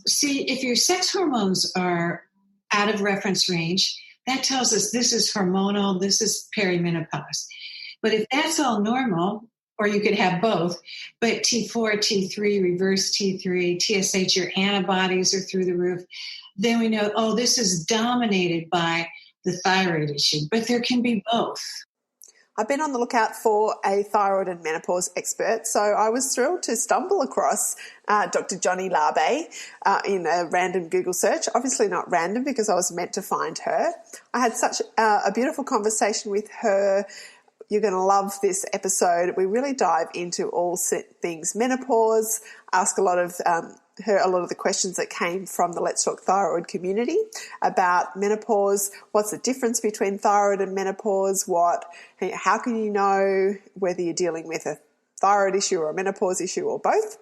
See, if your sex hormones are out of reference range, that tells us this is hormonal, this is perimenopause. But if that's all normal, or you could have both, but T4, T3, reverse T3, TSH, your antibodies are through the roof, then we know, oh, this is dominated by the thyroid issue. But there can be both. I've been on the lookout for a thyroid and menopause expert, so I was thrilled to stumble across Dr. Joni Labbe in a random Google search. Obviously not random because I was meant to find her. I had such a beautiful conversation with her. You're going to love this episode. We really dive into all things menopause, ask a lot of the questions that came from the Let's Talk Thyroid community about menopause. What's the difference between thyroid and menopause? How can you know whether you're dealing with a thyroid issue or a menopause issue or both?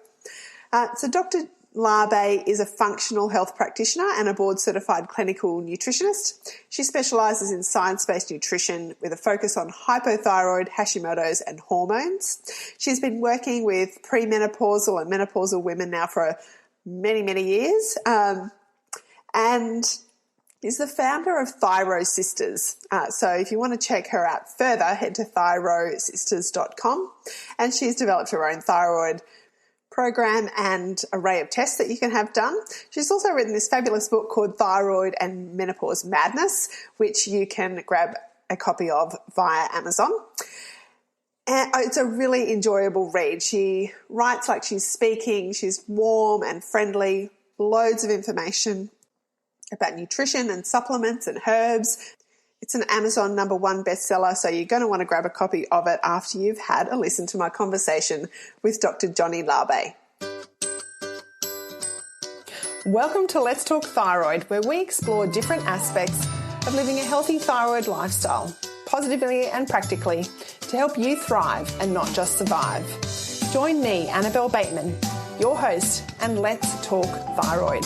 So Dr. Labbe is a functional health practitioner and a board-certified clinical nutritionist. She specialises in science-based nutrition with a focus on hypothyroid, Hashimoto's and hormones. She's been working with premenopausal and menopausal women now for many, many years, and is the founder of Thyro Sisters. So if you want to check her out further, head to thyrosisters.com, and she's developed her own thyroid program and array of tests that you can have done. She's also written this fabulous book called Thyroid and Menopause Madness, which you can grab a copy of via Amazon. And it's a really enjoyable read. She writes like she's speaking. She's warm and friendly, loads of information about nutrition and supplements and herbs. It's an Amazon #1 bestseller, so you're going to want to grab a copy of it after you've had a listen to my conversation with Dr. Joni Labbe. Welcome to Let's Talk Thyroid, where we explore different aspects of living a healthy thyroid lifestyle, positively and practically, to help you thrive and not just survive. Join me, Annabelle Bateman, your host, and let's talk thyroid.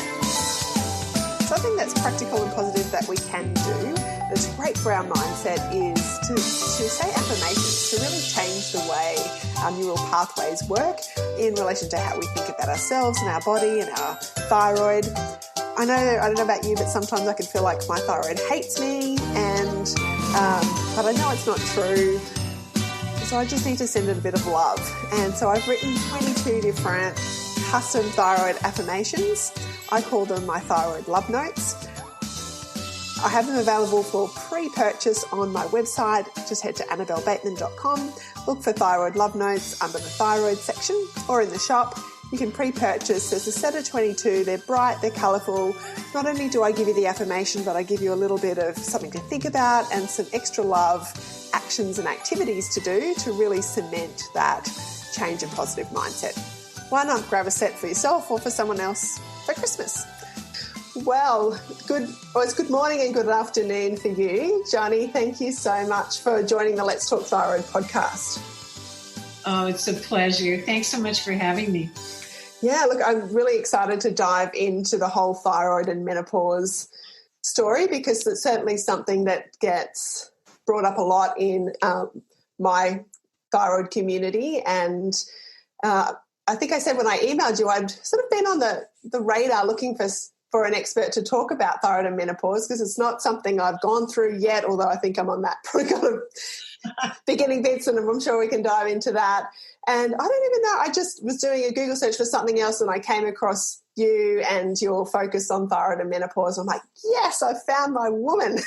Something that's practical and positive that we can do that's great for our mindset is to say affirmations, to really change the way our neural pathways work in relation to how we think about ourselves and our body and our thyroid. I don't know about you, but sometimes I can feel like my thyroid hates me, but I know it's not true. So I just need to send it a bit of love. And so I've written 22 different custom thyroid affirmations. I call them my thyroid love notes. I have them available for pre-purchase on my website. Just head to annabellebateman.com, look for thyroid love notes under the thyroid section or in the shop. You can pre-purchase. There's a set of 22. They're bright, they're colourful. Not only do I give you the affirmation, but I give you a little bit of something to think about and some extra love, actions and activities to do to really cement that change and positive mindset. Why not grab a set for yourself or for someone else for Christmas? Well, it's good morning and good afternoon for you. Joni, thank you so much for joining the Let's Talk Thyroid podcast. Oh, it's a pleasure. Thanks so much for having me. Yeah, look, I'm really excited to dive into the whole thyroid and menopause story because it's certainly something that gets brought up a lot in my thyroid community. And I think I said when I emailed you, I'd sort of been on the radar looking for an expert to talk about thyroid and menopause because it's not something I've gone through yet, although I think I'm on that kind of beginning bits and I'm sure we can dive into that. And I don't even know, I just was doing a Google search for something else and I came across you and your focus on thyroid and menopause. I'm like, yes, I found my woman.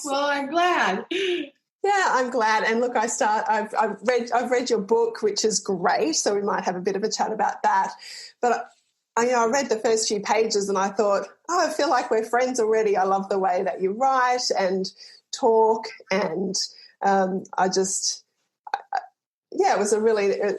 Well, I'm glad. Yeah, I'm glad. And look, I've read your book, which is great. So we might have a bit of a chat about that. But I read the first few pages and I thought, I feel like we're friends already. I love the way that you write and talk, and it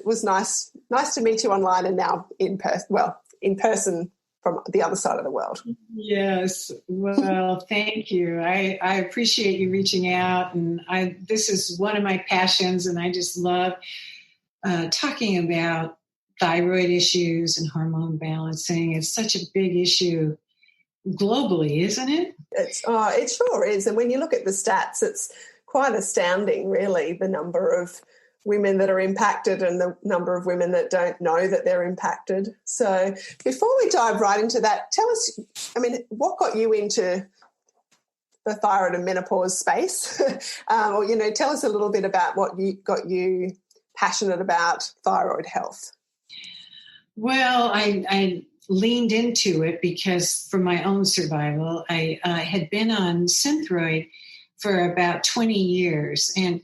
was nice to meet you online and now in person from the other side of the world. Yes. Well, thank you. I appreciate you reaching out, and this is one of my passions, and I just love talking about thyroid issues and hormone balancing. It's such a big issue globally, isn't it? It sure is. And when you look at the stats, it's quite astounding, really, the number of women that are impacted and the number of women that don't know that they're impacted. So before we dive right into that, tell us, what got you into the thyroid and menopause space? Or, tell us a little bit about what got you passionate about thyroid health. Well, I leaned into it because for my own survival, I had been on Synthroid for about 20 years and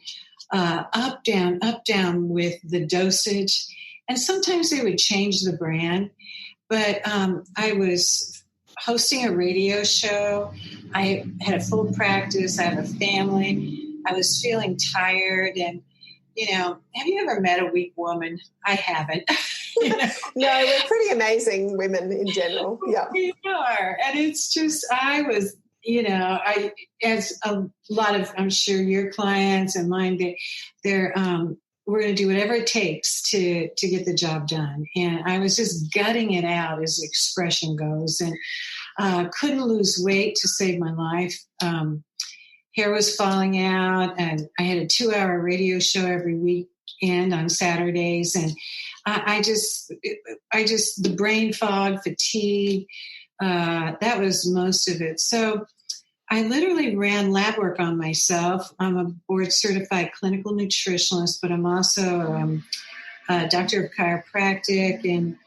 up, down with the dosage. And sometimes they would change the brand. But I was hosting a radio show. I had a full practice. I have a family. I was feeling tired. And, have you ever met a weak woman? I haven't. No, we're pretty amazing women in general. Yeah. We are. And it's just, I was, as a lot of, I'm sure your clients and mine, they're we're going to do whatever it takes to get the job done. And I was just gutting it out, as the expression goes, and couldn't lose weight to save my life. Hair was falling out, and I had a 2-hour radio show every weekend on Saturdays. And I just, the brain fog, fatigue, that was most of it. So I literally ran lab work on myself. I'm a board certified clinical nutritionist, but I'm also a doctor of chiropractic. And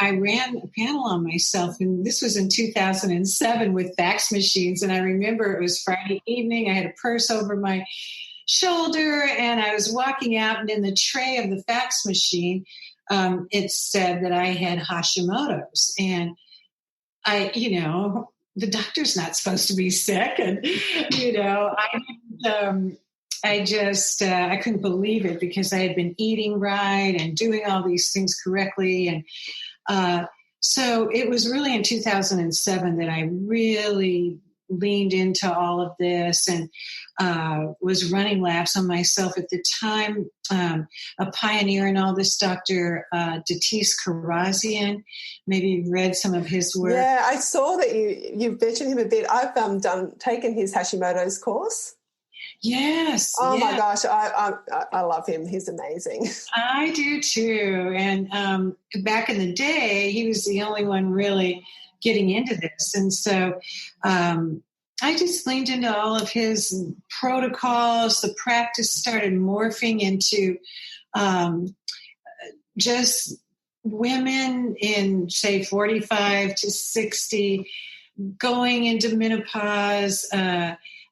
I ran a panel on myself, and this was in 2007 with fax machines. And I remember it was Friday evening. I had a purse over my shoulder, and I was walking out, and in the tray of the fax machine, it said that I had Hashimoto's. And the doctor's not supposed to be sick. And, I couldn't believe it because I had been eating right and doing all these things correctly. And so it was really in 2007 that I really leaned into all of this and was running labs on myself at the time. A pioneer in all this, Dr. Datis Karazian. Maybe you've read some of his work. Yeah, I saw that you mentioned him a bit. I've taken his Hashimoto's course. Yes. Oh my gosh, I love him. He's amazing. I do too. And back in the day, he was the only one really getting into this. And so I just leaned into all of his protocols. The practice started morphing into just women in, say, 45 to 60 going into menopause,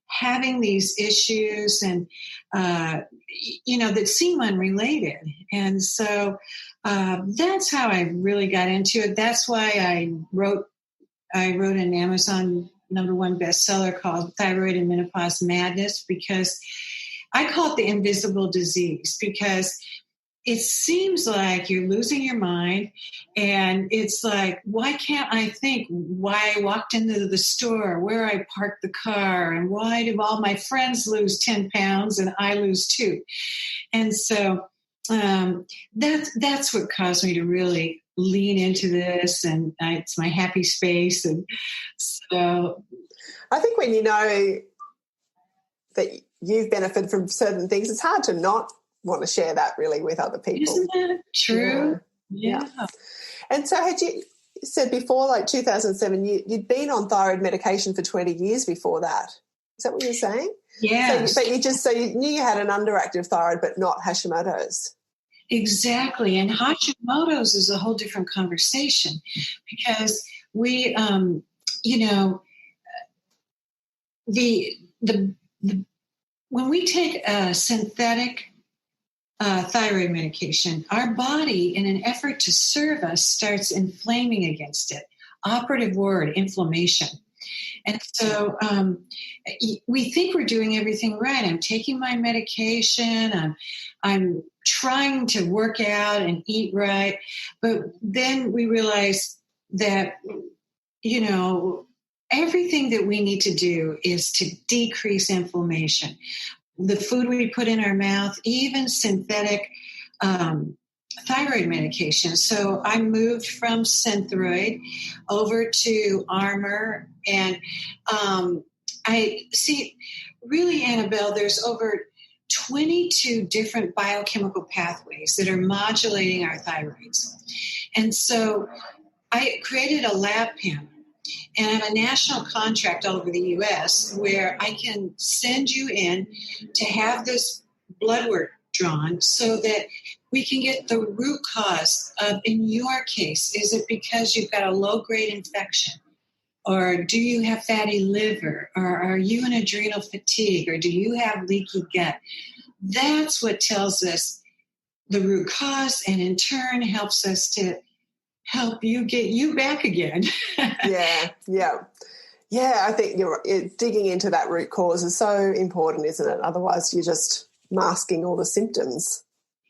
having these issues and, that seem unrelated. And so that's how I really got into it. That's why I wrote an Amazon #1 bestseller called Thyroid and Menopause Madness, because I call it the invisible disease, because it seems like you're losing your mind, and it's like, why can't I think why I walked into the store, where I parked the car, and why do all my friends lose 10 pounds and I lose 2? And so that's what caused me to really lean into this, and it's my happy space. And so I think when you know that you've benefited from certain things, it's hard to not want to share that really with other people. Isn't that true? Yeah. And so had you said before, like 2007, you'd been on thyroid medication for 20 years before that. Is that what you're saying? Yeah. So you knew you had an underactive thyroid but not Hashimoto's. Exactly. And Hashimoto's is a whole different conversation, because we, when we take a synthetic thyroid medication, our body, in an effort to serve us, starts inflaming against it. Operative word, inflammation. And so we think we're doing everything right. I'm taking my medication. I'm trying to work out and eat right. But then we realize that, everything that we need to do is to decrease inflammation. The food we put in our mouth, even synthetic thyroid medication. So I moved from Synthroid over to Armour, and I see, really, Annabelle, there's over 22 different biochemical pathways that are modulating our thyroids. And so I created a lab panel, and I have a national contract all over the U.S. where I can send you in to have this blood work drawn so that we can get the root cause of, in your case, is it because you've got a low-grade infection? Or do you have fatty liver? Or are you in adrenal fatigue? Or do you have leaky gut? That's what tells us the root cause, and in turn helps us to help you get you back again. Yeah, I think you're digging into that root cause is so important, isn't it? Otherwise, you're just masking all the symptoms.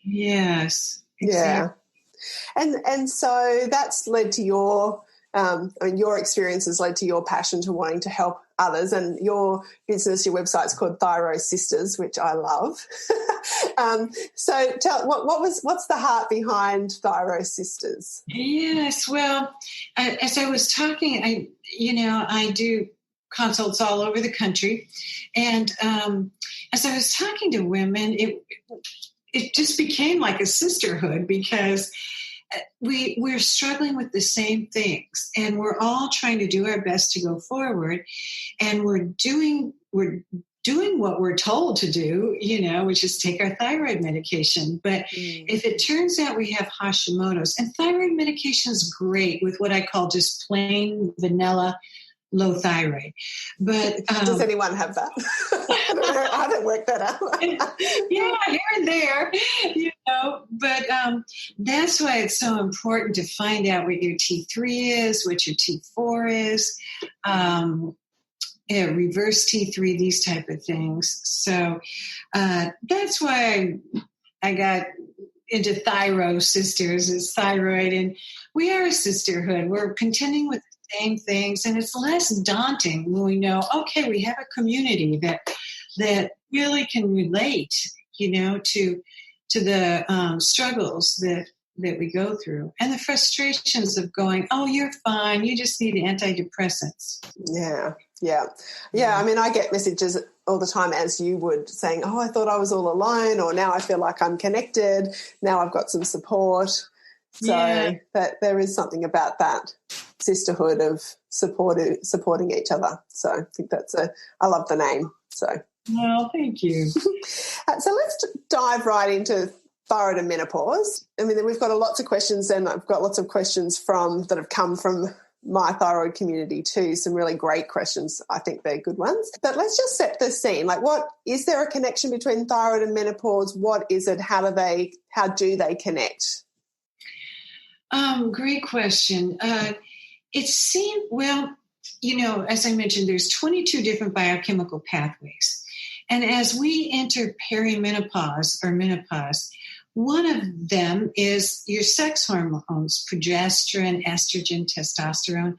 Yes, exactly. Yeah. And so that's led to your your experience has led to your passion to wanting to help others, and your business, your website's called Thyro Sisters, which I love. So tell what's the heart behind Thyro Sisters? Yes, well, as I was talking, I do consults all over the country, and as I was talking to women, it just became like a sisterhood, because we're struggling with the same things, and we're all trying to do our best to go forward, and we're doing what we're told to do, which is take our thyroid medication. But if it turns out we have Hashimoto's, and thyroid medication is great with what I call just plain vanilla low thyroid. But does anyone have that? I haven't worked that out. Yeah, here and there, But that's why it's so important to find out what your T3 is, what your T4 is, reverse T3, these type of things. So that's why I got into Thyro Sisters, is thyroid, and we are a sisterhood. We're contending with the same things, and it's less daunting when we know, okay, we have a community that really can relate, to the struggles that we go through, and the frustrations of going, oh, you're fine, you just need antidepressants. Yeah. I mean, I get messages all the time, as you would, saying, oh, I thought I was all alone, or now I feel like I'm connected, now I've got some support. So that there is something about that sisterhood of supporting each other. So I think I love the name. So. Well, thank you. So let's dive right into thyroid and menopause. I mean, we've got lots of questions, and I've got lots of questions that have come from my thyroid community too. Some really great questions. I think they're good ones. But let's just set the scene. Like, what is there a connection between thyroid and menopause? What is it? How do they connect? Great question. It seemed, as I mentioned, there's 22 different biochemical pathways. And as we enter peri-menopause or menopause, one of them is your sex hormones, progesterone, estrogen, testosterone,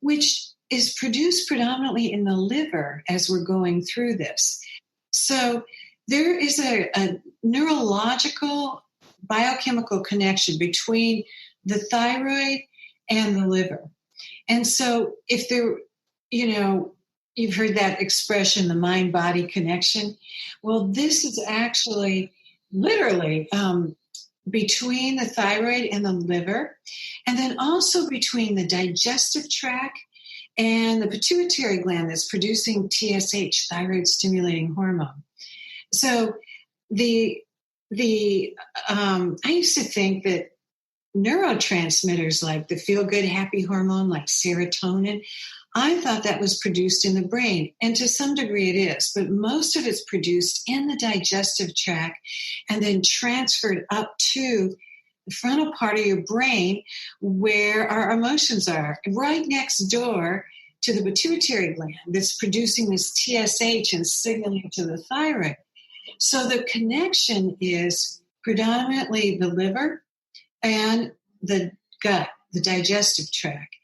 which is produced predominantly in the liver as we're going through this. So there is a neurological biochemical connection between the thyroid and the liver. And so if there, you've heard that expression, the mind-body connection. Well, this is actually literally between the thyroid and the liver, and then also between the digestive tract and the pituitary gland that's producing TSH, thyroid-stimulating hormone. So I used to think that neurotransmitters like the feel-good, happy hormone like serotonin, I thought that was produced in the brain, and to some degree it is, but most of it's produced in the digestive tract and then transferred up to the frontal part of your brain where our emotions are, right next door to the pituitary gland that's producing this TSH and signaling to the thyroid. So the connection is predominantly the liver and the gut, the digestive tract.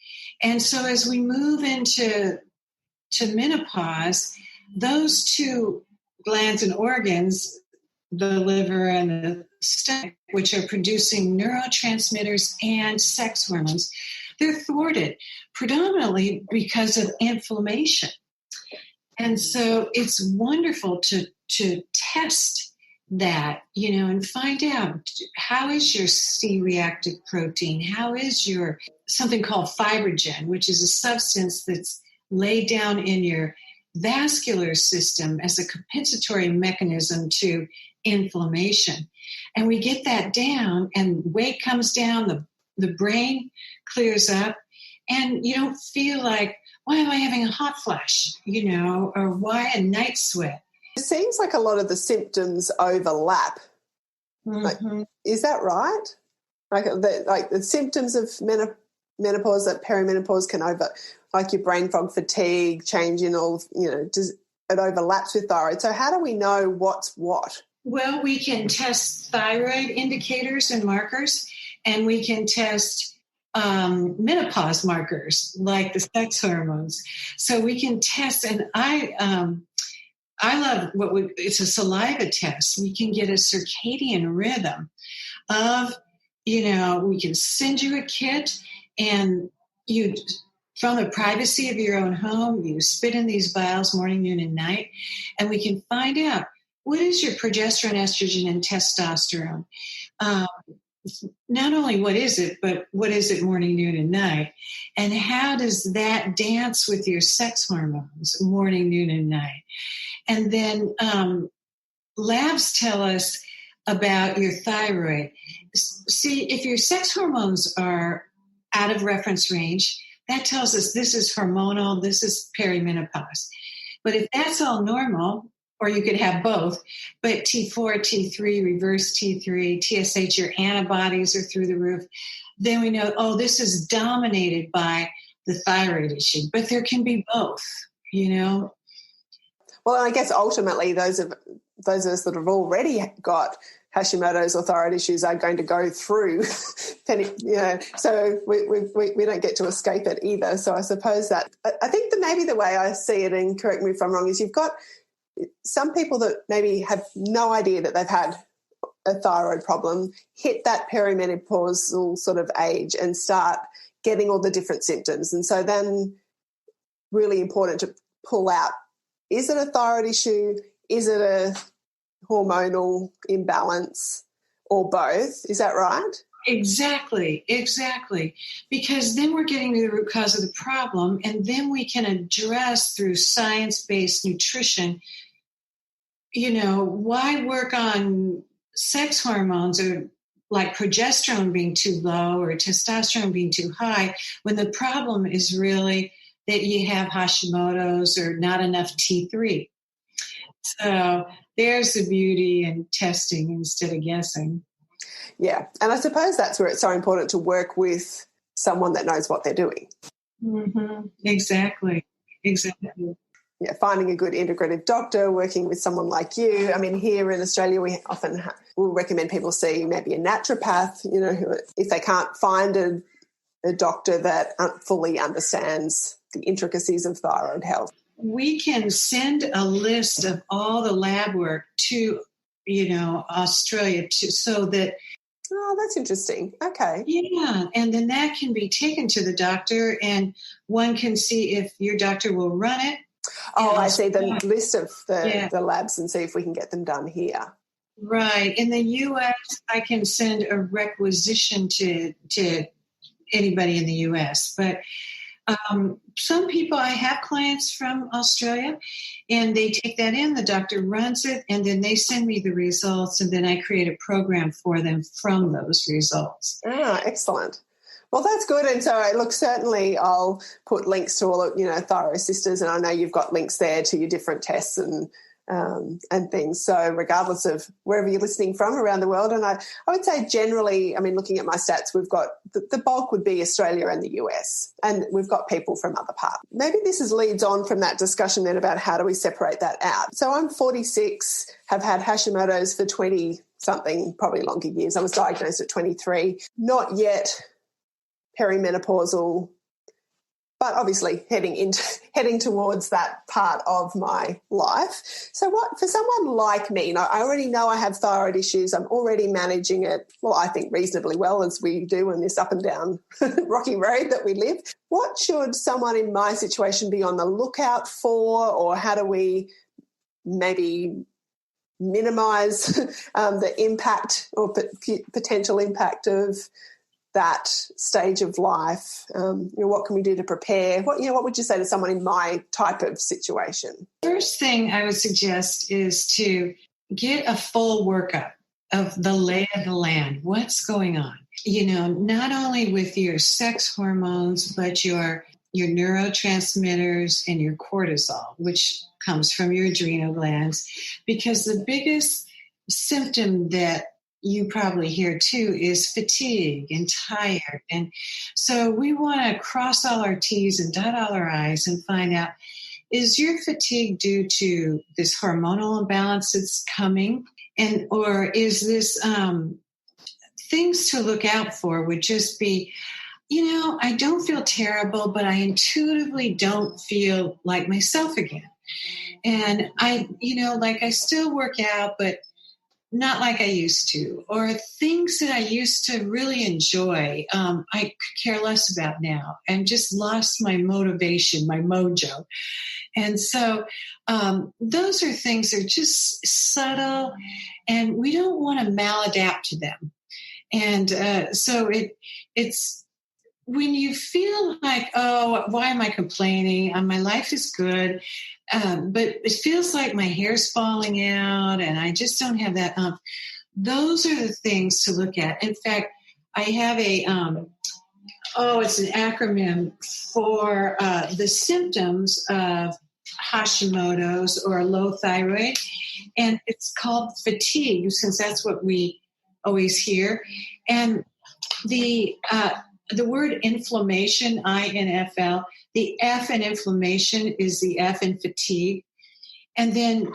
And so as we move into menopause, those two glands and organs, the liver and the stomach, which are producing neurotransmitters and sex hormones, they're thwarted predominantly because of inflammation. And so it's wonderful to test that, and find out, how is your C-reactive protein? How is your something called fibrogen, which is a substance that's laid down in your vascular system as a compensatory mechanism to inflammation. And we get that down, and weight comes down, the brain clears up, and you don't feel like, why am I having a hot flash, or why a night sweat? It seems like a lot of the symptoms overlap. Mm-hmm. Is that right? Like the symptoms of menopause, that perimenopause can like your brain fog, fatigue, change in all, it overlaps with thyroid. So how do we know what's what? Well, we can test thyroid indicators and markers, and we can test menopause markers like the sex hormones. So we can test, and I love it's a saliva test. We can get a circadian rhythm of, we can send you a kit, and you, from the privacy of your own home, you spit in these vials morning, noon, and night, and we can find out what is your progesterone, estrogen, and testosterone. Not only what is it, but what is it morning, noon, and night, and how does that dance with your sex hormones morning, noon, and night. And then labs tell us about your thyroid. See, if your sex hormones are out of reference range, that tells us this is hormonal, this is peri-menopause. But if that's all normal, or you could have both, but T4, T3, reverse T3, TSH, your antibodies are through the roof, then we know, this is dominated by the thyroid issue. But there can be both, Well, I guess ultimately those of us that have already got Hashimoto's or thyroid issues are going to go through, so we don't get to escape it either. So I suppose that, I think that maybe the way I see it, and correct me if I'm wrong, is you've got some people that maybe have no idea that they've had a thyroid problem, hit that perimenopausal sort of age and start getting all the different symptoms. And so then really important to pull out, is it a thyroid issue? Is it a hormonal imbalance, or both? Is that right? Exactly. Because then we're getting to the root cause of the problem, and then we can address through science-based nutrition, why work on sex hormones, or like progesterone being too low or testosterone being too high, when the problem is really that you have Hashimoto's or not enough T3. So there's the beauty in testing instead of guessing. Yeah, and I suppose that's where it's so important to work with someone that knows what they're doing. Mm-hmm. Exactly. Yeah, finding a good integrative doctor, working with someone like you. I mean, here in Australia, we often will recommend people see maybe a naturopath, who, if they can't find a doctor that fully understands the intricacies of thyroid health. We can send a list of all the lab work to, Australia, so that. Oh, that's interesting. Okay. Yeah, and then that can be taken to the doctor, and one can see if your doctor will run it. Oh, I see the list of the labs and see if we can get them done here. Right. In the U.S., I can send a requisition to anybody in the U.S., but some people, I have clients from Australia, and they take that in, the doctor runs it, and then they send me the results, and then I create a program for them from those results. Ah, excellent. Well, that's good. And so, look, certainly I'll put links to all of, Thyro Sisters, and I know you've got links there to your different tests and things. So regardless of wherever you're listening from around the world, and I would say generally, I mean, looking at my stats, we've got the bulk would be Australia and the US, and we've got people from other parts. Maybe this leads on from that discussion then about how do we separate that out. So I'm 46, have had Hashimoto's for 20-something, probably longer years. I was diagnosed at 23, not yet perimenopausal, but obviously heading towards that part of my life. So what, for someone like me, I already know I have thyroid issues. I'm already managing it, well, I think reasonably well, as we do in this up and down rocky road that we live. What should someone in my situation be on the lookout for, or how do we maybe minimise the impact or potential impact of that stage of life? What can we do to prepare? What would you say to someone in my type of situation? First thing I would suggest is to get a full workup of the lay of the land. What's going on? Not only with your sex hormones, but your neurotransmitters and your cortisol, which comes from your adrenal glands, because the biggest symptom that you probably hear too is fatigue and tired. And so we want to cross all our T's and dot all our I's and find out, is your fatigue due to this hormonal imbalance that's coming? Or is this things to look out for would just be, I don't feel terrible, but I intuitively don't feel like myself again. And I still work out, but not like I used to, or things that I used to really enjoy, I could care less about now, and just lost my motivation, my mojo. And so those are things that are just subtle, and we don't want to maladapt to them. And so it's when you feel like, oh, why am I complaining? My life is good. But it feels like my hair's falling out and I just don't have that. Those are the things to look at. In fact, I have it's an acronym for the symptoms of Hashimoto's or low thyroid. And it's called fatigue, since that's what we always hear. And the word inflammation, INFL, the F in inflammation is the F in fatigue. And then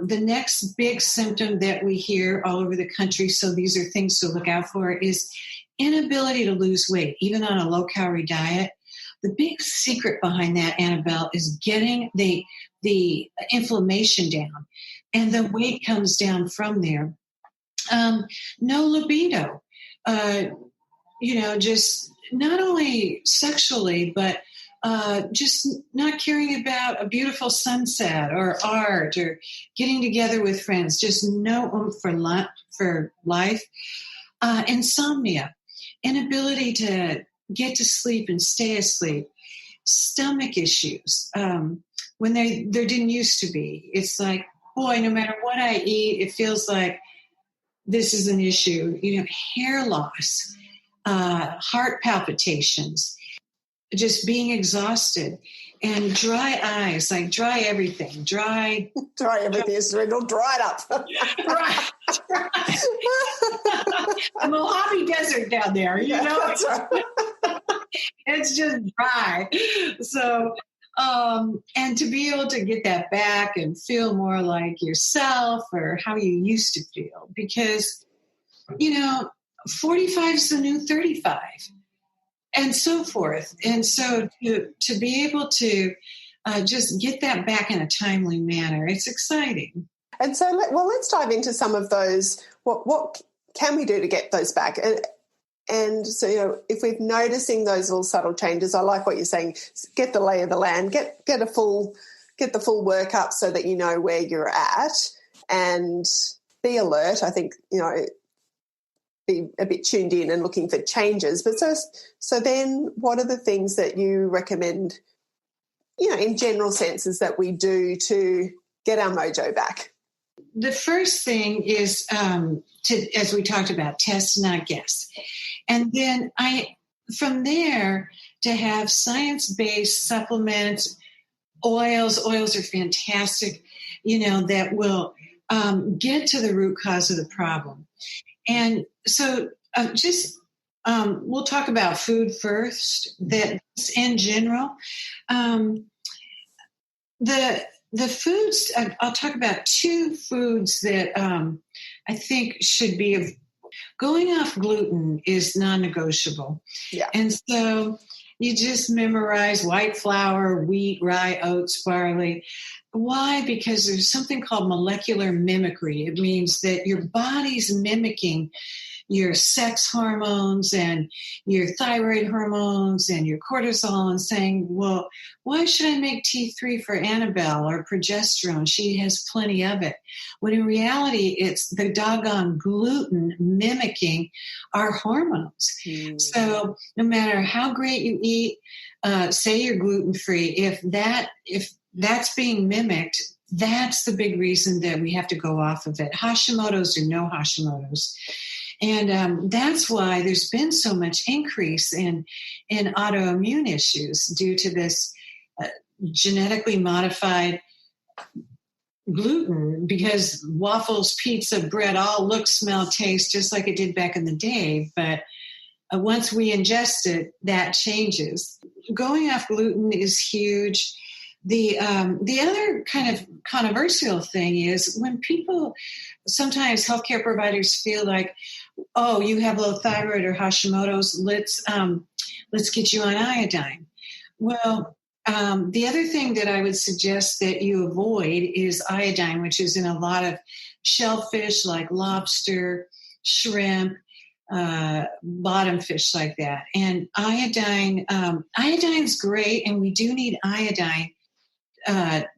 the next big symptom that we hear all over the country, so these are things to look out for, is inability to lose weight, even on a low-calorie diet. The big secret behind that, Annabelle, is getting the inflammation down, and the weight comes down from there. No libido, just not only sexually, but just not caring about a beautiful sunset or art or getting together with friends, just no oomph for life. Insomnia, inability to get to sleep and stay asleep, stomach issues, when there didn't used to be. It's like, boy, no matter what I eat, it feels like this is an issue. Hair loss, heart palpitations, just being exhausted, and dry eyes, like dry everything, dry everything is all dried up. Right. The Mojave Desert down there, That's right. It's just dry. So, and to be able to get that back and feel more like yourself or how you used to feel, because, 45 is the new 35 and so forth. And so to be able to just get that back in a timely manner, it's exciting. And so, let's dive into some of those. What can we do to get those back? And so, if we're noticing those little subtle changes, I like what you're saying. Get the lay of the land. Get the full workup so that you know where you're at, and be alert. I think be a bit tuned in and looking for changes. But so then, what are the things that you recommend? In general senses that we do to get our mojo back. The first thing is as we talked about, test, not guess. And then from there, to have science-based supplements, oils are fantastic, that will get to the root cause of the problem. And so we'll talk about food first, that in general. The foods, I'll talk about two foods that I think should be going off gluten is non-negotiable. Yeah. And so You just memorize white flour, wheat, rye, oats, barley. Why? Because there's something called molecular mimicry. It means that your body's mimicking your sex hormones and your thyroid hormones and your cortisol and saying, well, why should I make T3 for Annabelle or progesterone? She has plenty of it. When in reality, it's the doggone gluten mimicking our hormones. So no matter how great you eat, say you're gluten-free, if that's being mimicked, that's the big reason that we have to go off of it. Hashimoto's or no Hashimoto's. And that's why there's been so much increase in autoimmune issues due to this genetically modified gluten, because waffles, pizza, bread all look, smell, taste just like it did back in the day. But once we ingest it, that changes. Going off gluten is huge. The other kind of controversial thing is when people, sometimes healthcare providers feel like, oh, you have low thyroid or Hashimoto's, let's get you on iodine. Well, the other thing that I would suggest that you avoid is iodine, which is in a lot of shellfish like lobster, shrimp, bottom fish like that. And iodine's great, and we do need iodine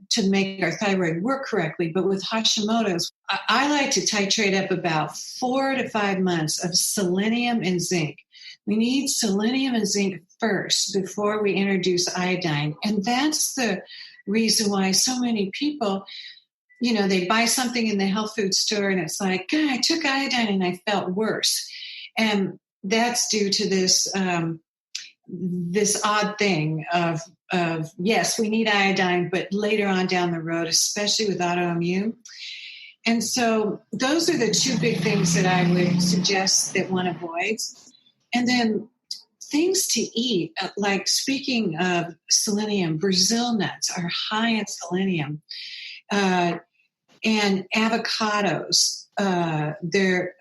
to make our thyroid work correctly. But with Hashimoto's, I like to titrate up about 4 to 5 months of selenium and zinc. We need selenium and zinc first before we introduce iodine. And that's the reason why so many people, they buy something in the health food store and it's like, God, I took iodine and I felt worse. And that's due to this odd thing of yes, we need iodine, but later on down the road, especially with autoimmune. And so those are the two big things that I would suggest that one avoids. And then things to eat, like speaking of selenium, Brazil nuts are high in selenium, and avocados. They're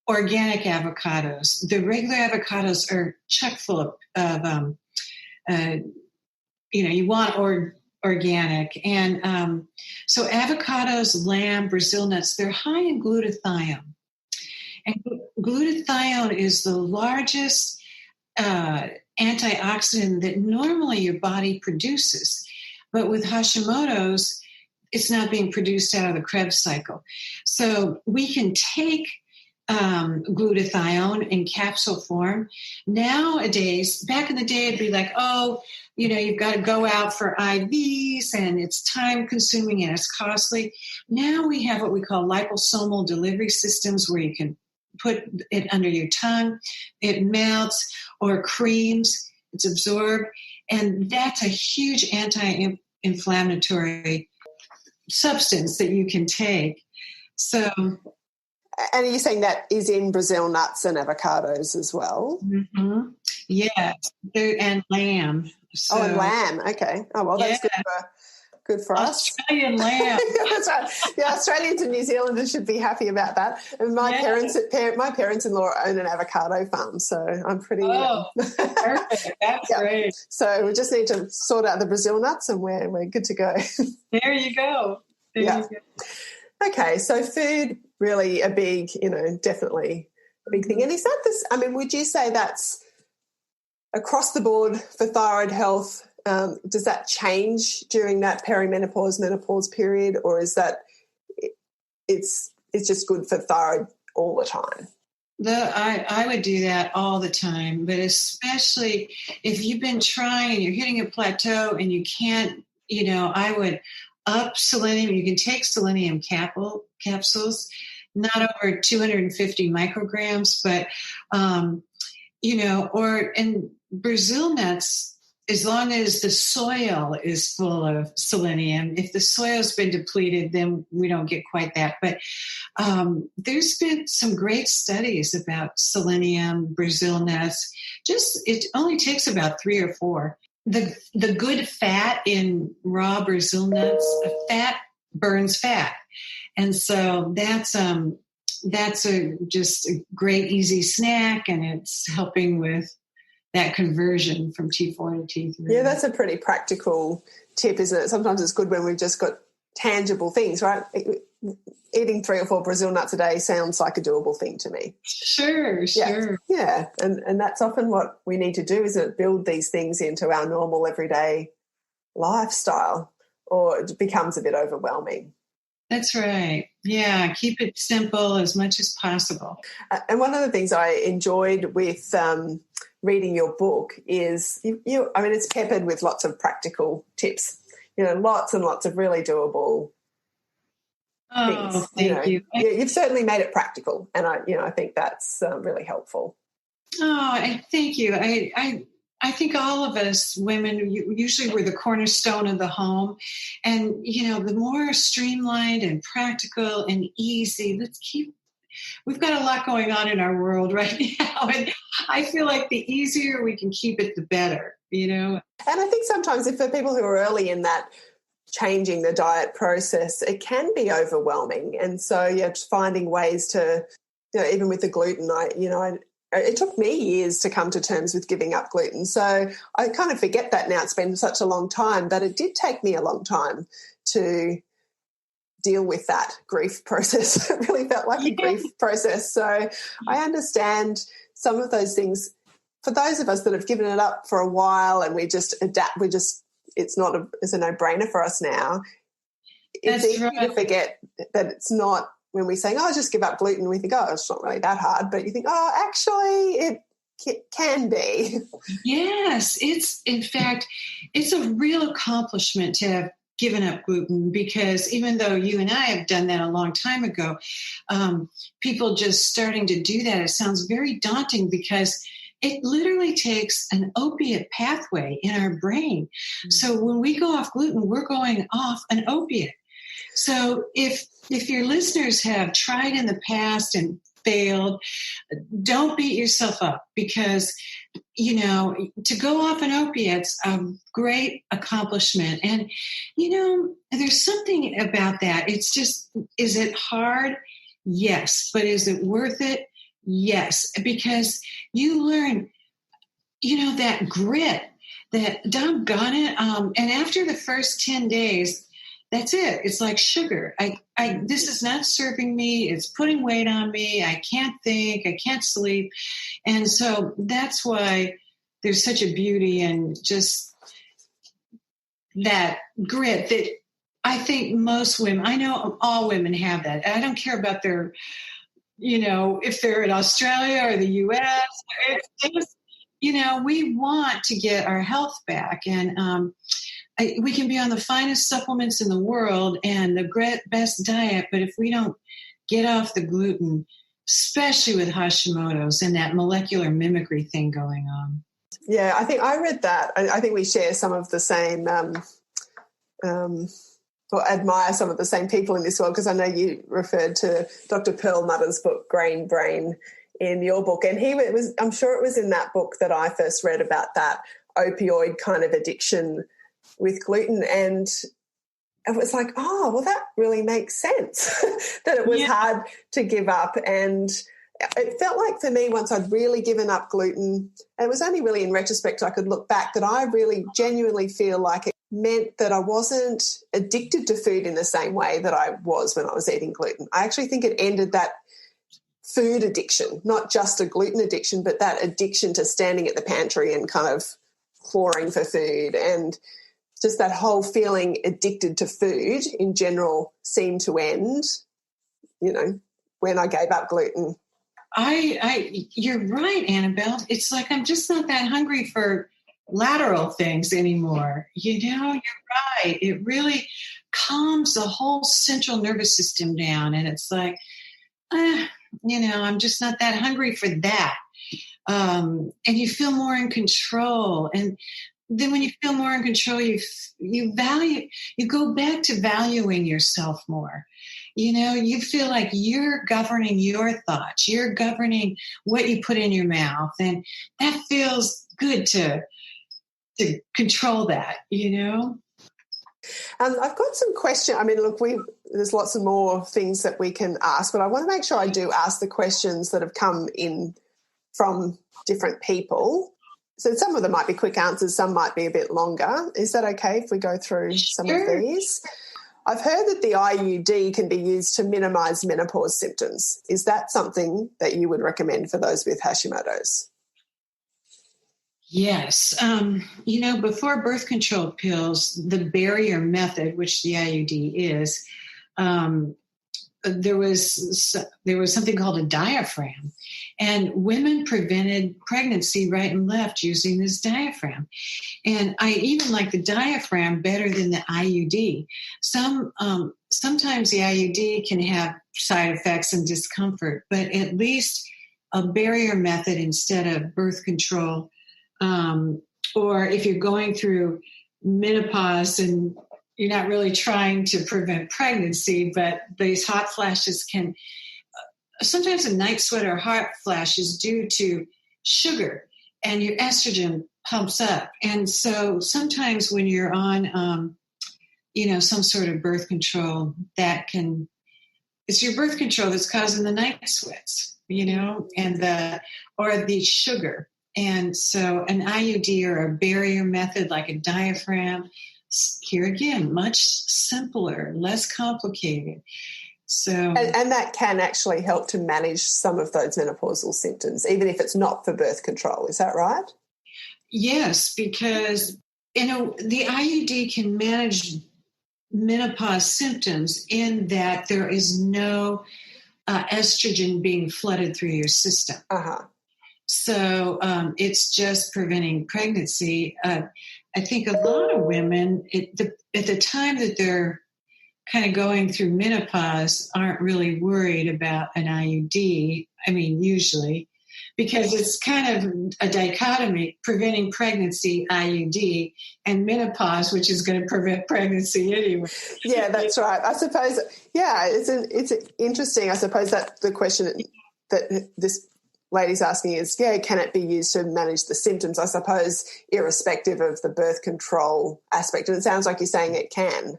organic avocados. The regular avocados are chock full of you want organic. And so avocados, lamb, Brazil nuts, they're high in glutathione. And glutathione is the largest antioxidant that normally your body produces. But with Hashimoto's, it's not being produced out of the Krebs cycle. So we can take glutathione in capsule form. Nowadays, back in the day, it'd be like, you've got to go out for IVs and it's time consuming and it's costly. Now we have what we call liposomal delivery systems where you can put it under your tongue, it melts, or creams, it's absorbed. And that's a huge anti-inflammatory substance that you can take. So, and are you saying that is in Brazil nuts and avocados as well? Mm-hmm. Yes, and lamb. So, and lamb. Okay. Oh, well, that's good for us. Australian lamb. That's right. Yeah, Australians and New Zealanders should be happy about that. And my parents-in-law own an avocado farm, so I'm pretty. Perfect. That's great. So we just need to sort out the Brazil nuts, and we're good to go. There you go. You go. Okay, so food really a big, definitely a big thing. And is that this? I mean, would you say that's across the board for thyroid health? Does that change during that peri-menopause, menopause period, or is that it's just good for thyroid all the time? I would do that all the time, but especially if you've been trying and you're hitting a plateau and you can't, I would up selenium. You can take selenium capsules, not over 250 micrograms, but, and Brazil nuts, as long as the soil is full of selenium. If the soil's been depleted, then we don't get quite that. But there's been some great studies about selenium, Brazil nuts. It only takes about 3 or 4. The good fat in raw Brazil nuts, fat burns fat. And so that's just a great, easy snack, and it's helping with that conversion from T4 to T3. Yeah, that's a pretty practical tip, isn't it? Sometimes it's good when we've just got tangible things, right? Eating 3 or 4 Brazil nuts a day sounds like a doable thing to me. Sure. Yeah. And that's often what we need to do, isn't it? Build these things into our normal everyday lifestyle, or it becomes a bit overwhelming. That's right. Yeah, keep it simple as much as possible. And one of the things I enjoyed with reading your book is, it's peppered with lots of practical tips, lots and lots of really doable things. Thank you. You've certainly made it practical, and I think that's really helpful. Thank you. I think all of us women, usually we're the cornerstone of the home. And, the more streamlined and practical and easy, we've got a lot going on in our world right now. And I feel like the easier we can keep it, the better, And I think sometimes for people who are early in that changing the diet process, it can be overwhelming. And so, just finding ways to, even with the gluten, it took me years to come to terms with giving up gluten. So I kind of forget that now. It's been such a long time, but it did take me a long time to deal with that grief process. It really felt like a grief process. So I understand some of those things. For those of us that have given it up for a while and we just adapt, it's a no-brainer for us now. It's easy to forget that it's not. When we say, just give up gluten, we think, it's not really that hard. But you think, actually, it can be. Yes. In fact, it's a real accomplishment to have given up gluten, because even though you and I have done that a long time ago, people just starting to do that, it sounds very daunting, because it literally takes an opiate pathway in our brain. Mm-hmm. So when we go off gluten, we're going off an opiate. So if your listeners have tried in the past and failed, don't beat yourself up, because, to go off an opiate's a great accomplishment. And, there's something about that. It's just, is it hard? Yes. But is it worth it? Yes. Because you learn, that grit, that doggone it. And after the first 10 days, that's it. It's like sugar. This is not serving me. It's putting weight on me. I can't think. I can't sleep. And so that's why there's such a beauty in just that grit that I think most women, I know all women have that. I don't care about their, if they're in Australia or the U.S. It's just, we want to get our health back. And, we can be on the finest supplements in the world and the best diet, but if we don't get off the gluten, especially with Hashimoto's and that molecular mimicry thing going on. Yeah, I think I read that. I think we share some of the same, or admire some of the same people in this world, because I know you referred to Dr. Perlmutter's book, Grain Brain, in your book. And I'm sure it was in that book that I first read about that opioid kind of addiction with gluten, and it was like, that really makes sense that it was hard to give up. And it felt like for me, once I'd really given up gluten, and it was only really in retrospect I could look back, that I really genuinely feel like it meant that I wasn't addicted to food in the same way that I was when I was eating gluten. I actually think it ended that food addiction, not just a gluten addiction, but that addiction to standing at the pantry and kind of clawing for food, and just that whole feeling addicted to food in general seemed to end, when I gave up gluten. You're right, Annabelle. It's like I'm just not that hungry for lateral things anymore. You're right. It really calms the whole central nervous system down, and it's like, I'm just not that hungry for that. And you feel more in control. And then when you feel more in control, you go back to valuing yourself more. You feel like you're governing your thoughts. You're governing what you put in your mouth. And that feels good to control that, I've got some questions. I mean, look, there's lots of more things that we can ask, but I want to make sure I do ask the questions that have come in from different people. So some of them might be quick answers, some might be a bit longer. Is that okay if we go through some of these? I've heard that the IUD can be used to minimise menopause symptoms. Is that something that you would recommend for those with Hashimoto's? Yes. Before birth control pills, the barrier method, which the IUD is, there was something called a diaphragm, and women prevented pregnancy right and left using this diaphragm. And I even like the diaphragm better than the IUD. Sometimes the IUD can have side effects and discomfort, but at least a barrier method instead of birth control. Or if you're going through menopause and you're not really trying to prevent pregnancy, but these hot flashes can, sometimes a night sweat or hot flash is due to sugar and your estrogen pumps up. And so sometimes when you're on, some sort of birth control, it's your birth control that's causing the night sweats, or the sugar. And so an IUD or a barrier method like a diaphragm, here again, much simpler, less complicated. So, and that can actually help to manage some of those menopausal symptoms, even if it's not for birth control. Is that right? Yes, because the IUD can manage menopause symptoms in that there is no estrogen being flooded through your system. So it's just preventing pregnancy. I think a lot of women, at the time that they're kind of going through menopause, aren't really worried about an IUD. I mean, usually, because it's kind of a dichotomy, preventing pregnancy, IUD, and menopause, which is going to prevent pregnancy anyway. Yeah, that's right. I suppose, it's interesting. I suppose that the question that this lady's asking is, can it be used to manage the symptoms? I suppose irrespective of the birth control aspect. And it sounds like you're saying it can.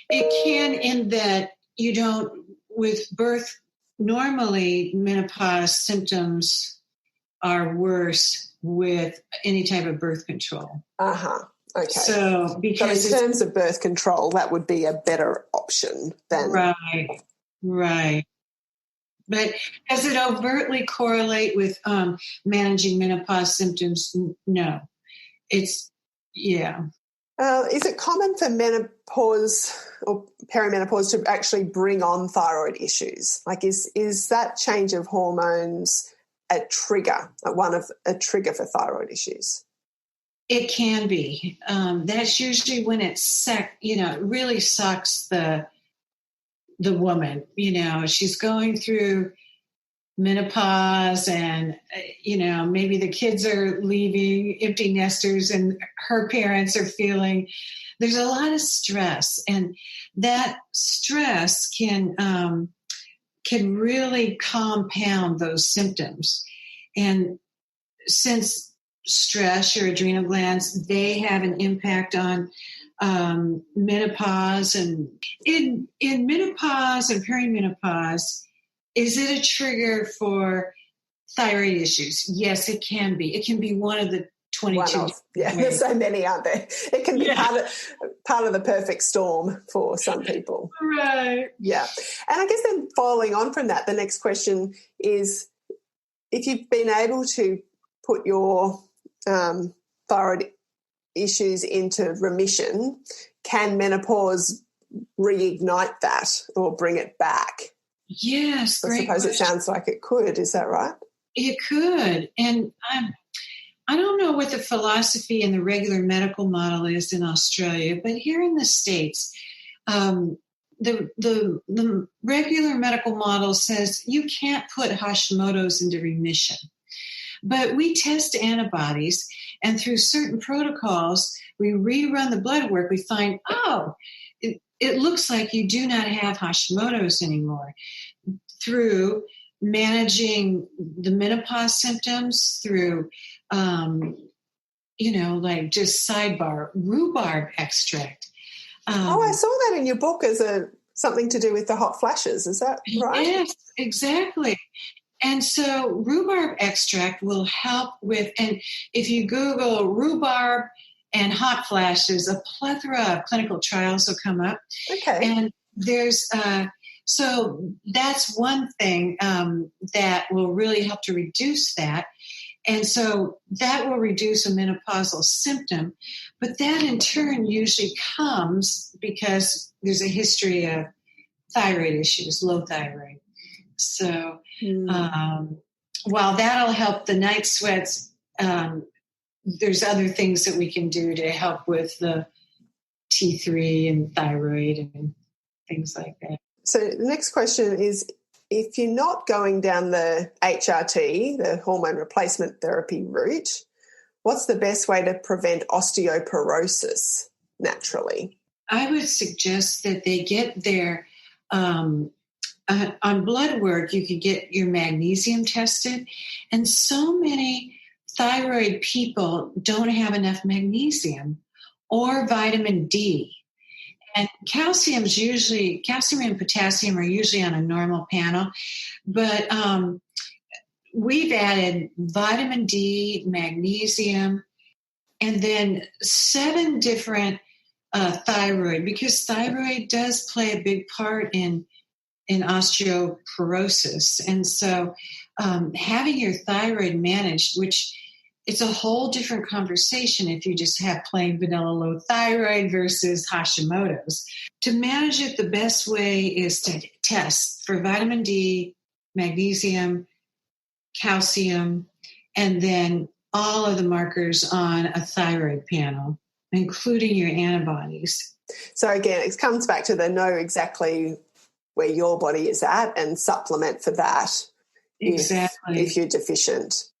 It can, in that you don't, with birth, normally menopause symptoms are worse with any type of birth control. Okay. So because in terms of birth control, that would be a better option than... Right. But does it overtly correlate with managing menopause symptoms? No. Is it common for menopause or perimenopause to actually bring on thyroid issues? Like, is that change of hormones a trigger for thyroid issues? It can be. That's usually when it really sucks the woman. She's going through menopause and, maybe the kids are leaving, empty nesters, and her parents are feeling there's a lot of stress. And that stress can really compound those symptoms. And since stress, your adrenal glands, they have an impact on menopause. And in menopause and perimenopause, is it a trigger for thyroid issues? Yes, it can be. It can be one of the 22. There's so many, aren't there? It can be part of the perfect storm for some people. Right. Yeah. And I guess then following on from that, the next question is, if you've been able to put your thyroid issues into remission, can menopause reignite that or bring it back? Yes, I suppose question. It sounds like it could. Is that right? It could. And I don't know what the philosophy and the regular medical model is in Australia, but here in the States, the regular medical model says you can't put Hashimoto's into remission. But we test antibodies, and through certain protocols, we rerun the blood work, we find, it looks like you do not have Hashimoto's anymore. Through managing the menopause symptoms, through, like just sidebar, rhubarb extract. I saw that in your book as something to do with the hot flashes. Is that right? Yes, exactly. And so rhubarb extract will help with, and if you Google rhubarb and hot flashes, a plethora of clinical trials will come up. Okay. And there's, so that's one thing that will really help to reduce that. And so that will reduce a menopausal symptom. But that in turn usually comes because there's a history of thyroid issues, low thyroid. So while that'll help the night sweats, there's other things that we can do to help with the T3 and thyroid and things like that. So the next question is, if you're not going down the HRT, the hormone replacement therapy route, what's the best way to prevent osteoporosis naturally? I would suggest that they get their, on blood work, you could get your magnesium tested. And so many thyroid people don't have enough magnesium or vitamin D. And calcium and potassium are usually on a normal panel, but we've added vitamin D, magnesium, and then 7 different thyroid, because thyroid does play a big part in osteoporosis. And so having your thyroid managed, which it's a whole different conversation if you just have plain vanilla low thyroid versus Hashimoto's. To manage it, the best way is to test for vitamin D, magnesium, calcium, and then all of the markers on a thyroid panel, including your antibodies. So again, it comes back to the know exactly where your body is at and supplement for that. Exactly. If you're deficient.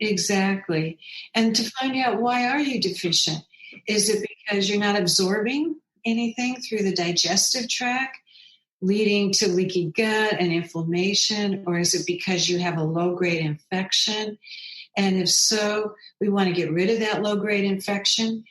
Exactly. And to find out, why are you deficient? Is it because you're not absorbing anything through the digestive tract, leading to leaky gut and inflammation? Or is it because you have a low-grade infection? And if so, we want to get rid of that low-grade infection.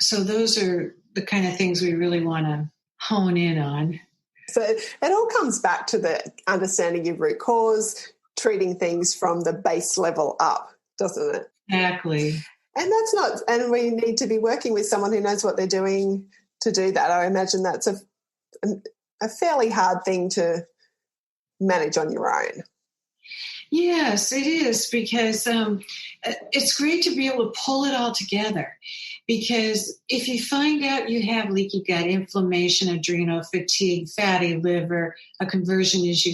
So those are the kind of things we really want to hone in on. So it all comes back to the understanding of root cause, treating things from the base level up, doesn't it? Exactly. And we need to be working with someone who knows what they're doing to do that. I imagine that's a fairly hard thing to manage on your own. Yes, it is, because it's great to be able to pull it all together. Because if you find out you have leaky gut, inflammation, adrenal fatigue, fatty liver, a conversion issue,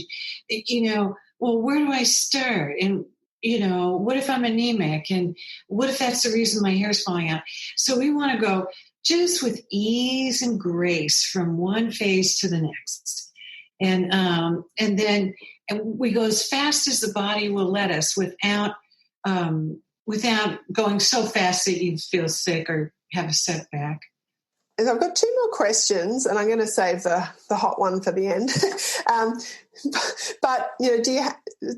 well, where do I start? And, what if I'm anemic? And what if that's the reason my hair's falling out? So we want to go just with ease and grace from one phase to the next. And then we go as fast as the body will let us without going so fast that you feel sick or have a setback. And I've got 2 more questions, and I'm going to save the hot one for the end. But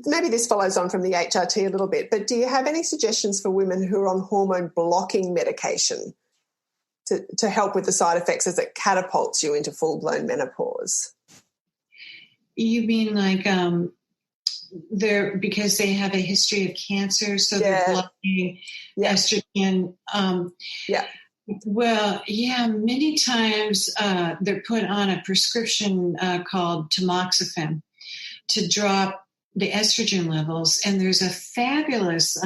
maybe this follows on from the HRT a little bit, but do you have any suggestions for women who are on hormone blocking medication to help with the side effects as it catapults you into full-blown menopause? You mean like because they have a history of cancer, so they're blocking estrogen? Well, many times they're put on a prescription called tamoxifen to drop the estrogen levels. And there's a fabulous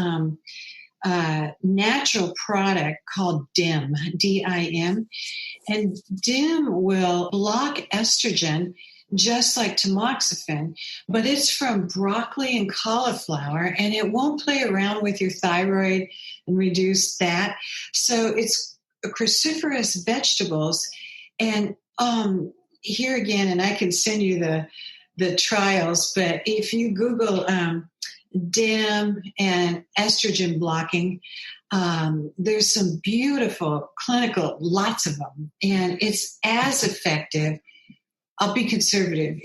natural product called DIM, D-I-M. And DIM will block estrogen just like tamoxifen, but it's from broccoli and cauliflower, and it won't play around with your thyroid and reduce that. So it's cruciferous vegetables. And here again, and I can send you the trials, but if you Google DIM and estrogen blocking, there's some beautiful clinical, lots of them, and it's as effective. I'll be conservative.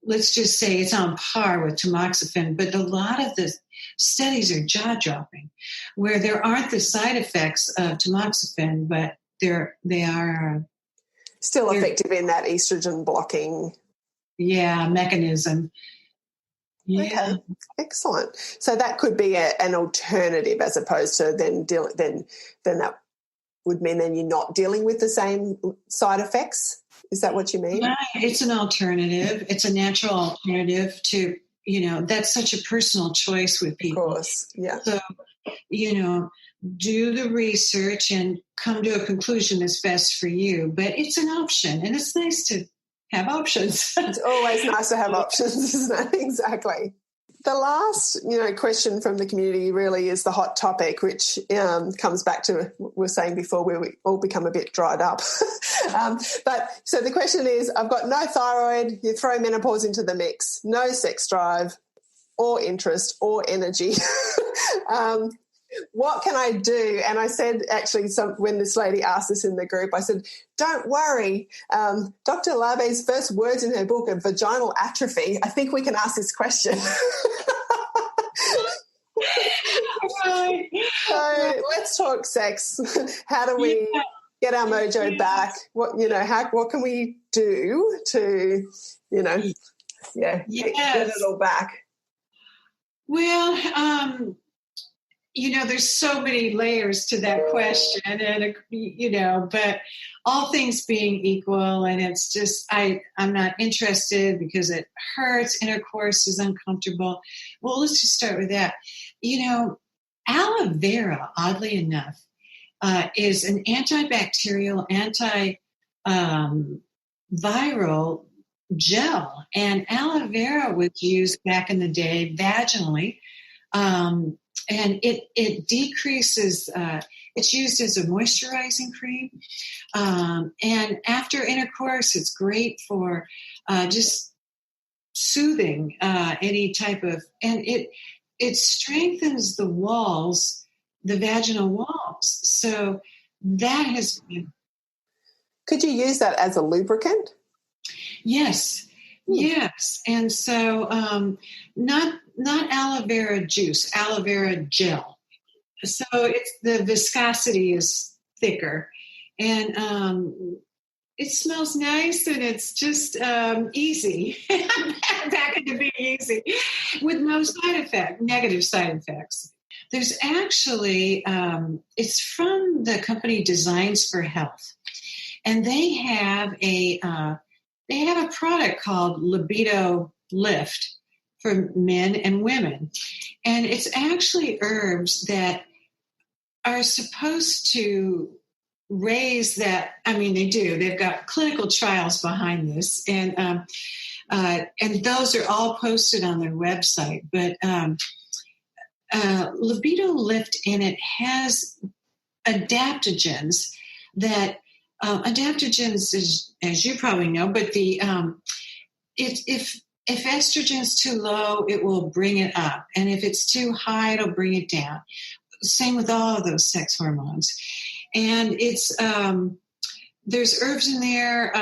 Let's just say it's on par with tamoxifen, but a lot of the studies are jaw-dropping, where there aren't the side effects of tamoxifen, but they are still effective in that estrogen blocking mechanism. Yeah. Okay, excellent. So that could be an alternative as opposed to then that would mean then you're not dealing with the same side effects. Is that what you mean? Right. It's an alternative. It's a natural alternative to, that's such a personal choice with people. Of course, yeah. So, do the research and come to a conclusion that's best for you. But it's an option, and it's nice to have options. It's always nice to have options, isn't it? Exactly. The last, question from the community really is the hot topic, which comes back to what we were saying before, where we all become a bit dried up. But so the question is, I've got no thyroid, you throw menopause into the mix, no sex drive or interest or energy. What can I do? And I said, actually, when this lady asked this in the group, I said, don't worry. Dr. Labbe's first words in her book are vaginal atrophy. I think we can ask this question. Right. So let's talk sex. How do we get our mojo back? What can we do to, get it all back? Well, there's so many layers to that question, and, but all things being equal, and it's just, I'm not interested because it hurts, intercourse is uncomfortable. Well, let's just start with that. Aloe vera, oddly enough, is an antibacterial, antiviral gel, and aloe vera was used back in the day vaginally. And it decreases, it's used as a moisturizing cream. And after intercourse, it's great for just soothing any type of, and it strengthens the walls, the vaginal walls. So that has been. Could you use that as a lubricant? Yes. Yes. And so not aloe vera juice, aloe vera gel. So the viscosity is thicker, and it smells nice, and it's just easy. Back into being easy with no negative side effects. There's actually, it's from the company Designs for Health, and they have a product called Libido Lift for men and women. And it's actually herbs that are supposed to raise that. I mean, they do. They've got clinical trials behind this. And those are all posted on their website. But Libido Lift in it has adaptogens that adaptogens is, as you probably know, but if estrogen's too low, it will bring it up, and if it's too high, it'll bring it down. Same with all of those sex hormones, and it's there's herbs in there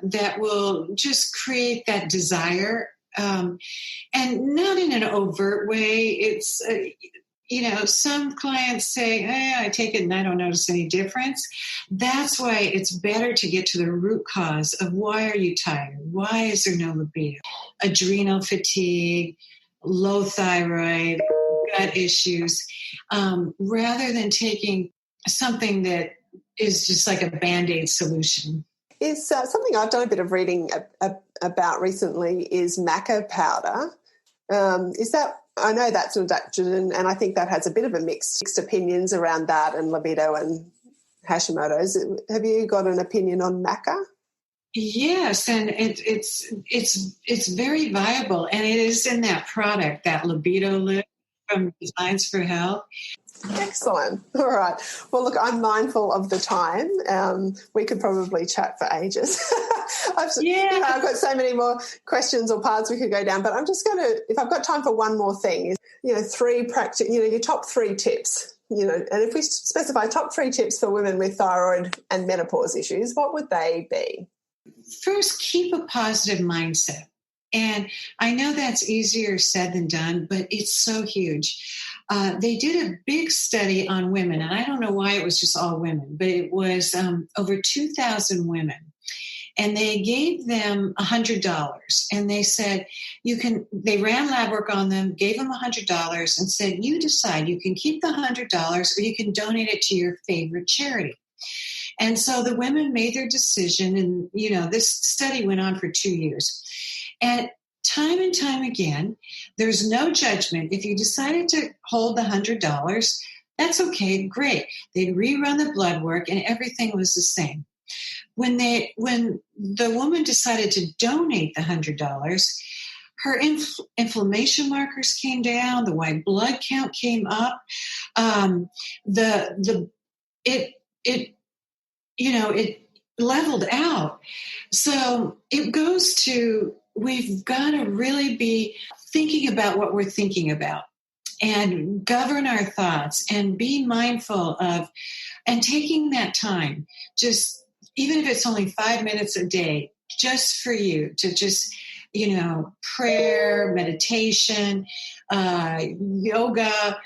that will just create that desire, and not in an overt way. It's some clients say, I take it and I don't notice any difference. That's why it's better to get to the root cause of why are you tired? Why is there no libido? Adrenal fatigue, low thyroid, gut issues, rather than taking something that is just like a Band-Aid solution. Is something I've done a bit of reading about recently is maca powder. Is that, I know that's an adaptogen, and I think that has a bit of a mixed opinions around that and libido and Hashimoto's. Have you got an opinion on maca? Yes, and it's very viable, and it is in that product, that Libido Lift from Designs for Health. Excellent. All right. Well, look, I'm mindful of the time. We could probably chat for ages. I've got so many more questions or paths we could go down, but I'm just going to, if I've got time for one more thing, your top 3 tips, and if we specify top 3 tips for women with thyroid and menopause issues, what would they be? First, keep a positive mindset. And I know that's easier said than done, but it's so huge. They did a big study on women, and I don't know why it was just all women, but it was over 2,000 women. and they gave them $100, and they said, they ran lab work on them, gave them $100 and said, you decide, you can keep the $100 or you can donate it to your favorite charity. And so the women made their decision, and, this study went on for 2 years. And time again, there's no judgment. If you decided to hold the $100, that's okay, great. They'd rerun the blood work and everything was the same. When the woman decided to donate the $100, her inflammation markers came down, the white blood count came up, it leveled out. So it goes to, we've got to really be thinking about what we're thinking about and govern our thoughts and be mindful of, and taking that time, just even if it's only 5 minutes a day, just for you to just, prayer, meditation, yoga,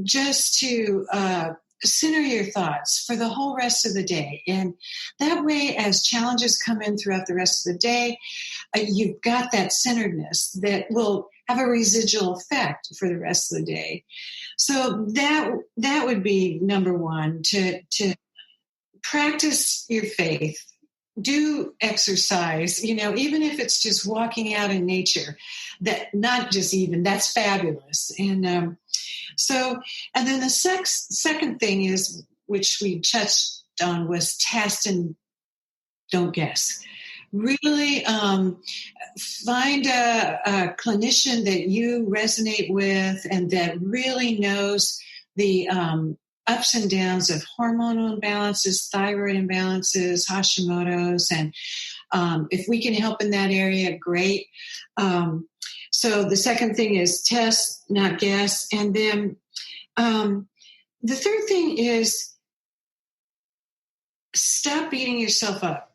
just to center your thoughts for the whole rest of the day. And that way, as challenges come in throughout the rest of the day, you've got that centeredness that will have a residual effect for the rest of the day. So that would be number one, to practice your faith, do exercise, even if it's just walking out in nature, that's fabulous. And and then the second thing is, which we touched on, was test and don't guess. Really find a clinician that you resonate with and that really knows the ups and downs of hormonal imbalances, thyroid imbalances, Hashimoto's, and if we can help in that area, great. So the second thing is test, not guess. And then the third thing is stop beating yourself up.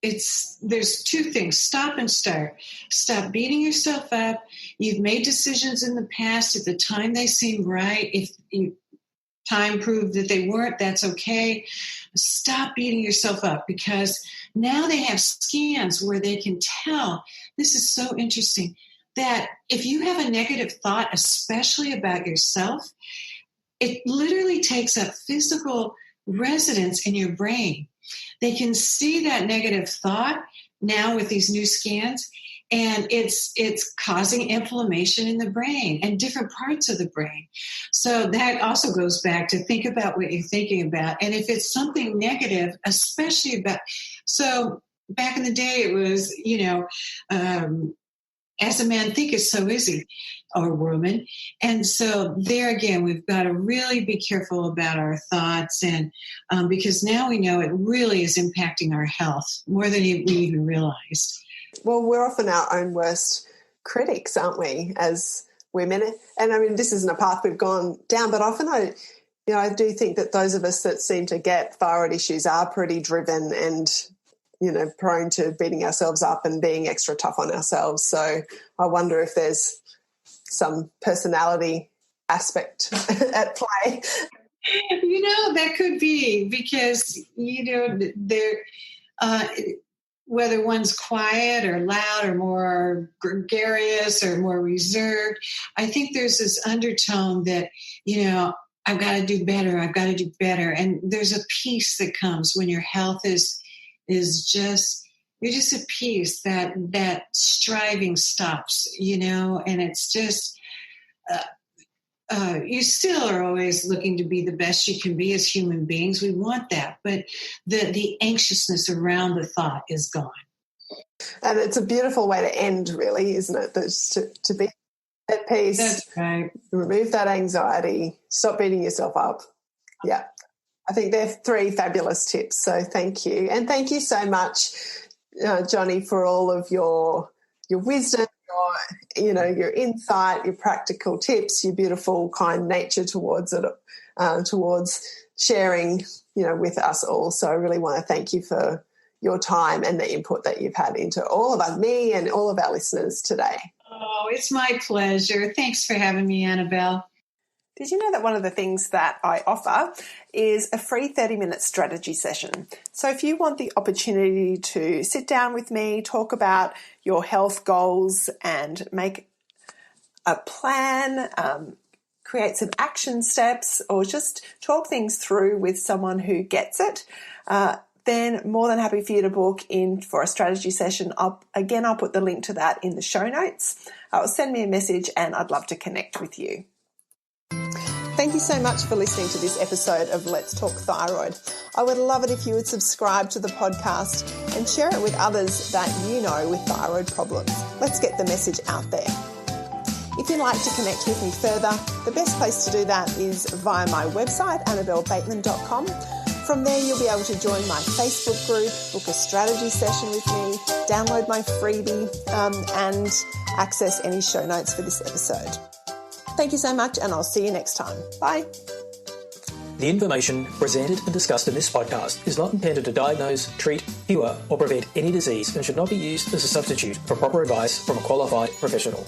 There's two things: stop and start. Stop beating yourself up. You've made decisions in the past at the time they seemed right. If time proved that they weren't, that's okay. Stop beating yourself up, because now they have scans where they can tell. This is so interesting, that if you have a negative thought, especially about yourself, it literally takes up physical residence in your brain. They can see that negative thought now with these new scans, and it's causing inflammation in the brain and different parts of the brain. So that also goes back to think about what you're thinking about. And if it's something negative, especially so back in the day, it was, as a man thinketh, so is he, or woman. And so there again, we've got to really be careful about our thoughts, and because now we know it really is impacting our health more than we even realized. Well, we're often our own worst critics, aren't we, as women? And I mean, this isn't a path we've gone down, but often I do think that those of us that seem to get thyroid issues are pretty driven and prone to beating ourselves up and being extra tough on ourselves. So I wonder if there's some personality aspect at play. That could be, because, whether one's quiet or loud or more gregarious or more reserved, I think there's this undertone that, I've got to do better. And there's a peace that comes when your health is just, you're just at peace, that striving stops, and it's just, you still are always looking to be the best you can be as human beings. We want that, but the anxiousness around the thought is gone. And it's a beautiful way to end, really, isn't it? To be at peace. That's right. Remove that anxiety. Stop beating yourself up. Yeah. I think they're 3 fabulous tips. So thank you. And thank you so much, Joni, for all of your wisdom, your insight, your practical tips, your beautiful, kind nature towards it, towards sharing, with us all. So I really want to thank you for your time and the input that you've had into all of us, me and all of our listeners today. Oh, it's my pleasure. Thanks for having me, Annabelle. Did you know that one of the things that I offer is a free 30-minute strategy session? So if you want the opportunity to sit down with me, talk about your health goals and make a plan, create some action steps, or just talk things through with someone who gets it, then more than happy for you to book in for a strategy session. I'll put the link to that in the show notes. Send me a message and I'd love to connect with you. Thank you so much for listening to this episode of Let's Talk Thyroid. I would love it if you would subscribe to the podcast and share it with others that you know with thyroid problems. Let's get the message out there. If you'd like to connect with me further, the best place to do that is via my website, annabellebateman.com. From there, you'll be able to join my Facebook group, book a strategy session with me, download my freebie, and access any show notes for this episode. Thank you so much, and I'll see you next time. Bye. The information presented and discussed in this podcast is not intended to diagnose, treat, cure, or prevent any disease and should not be used as a substitute for proper advice from a qualified professional.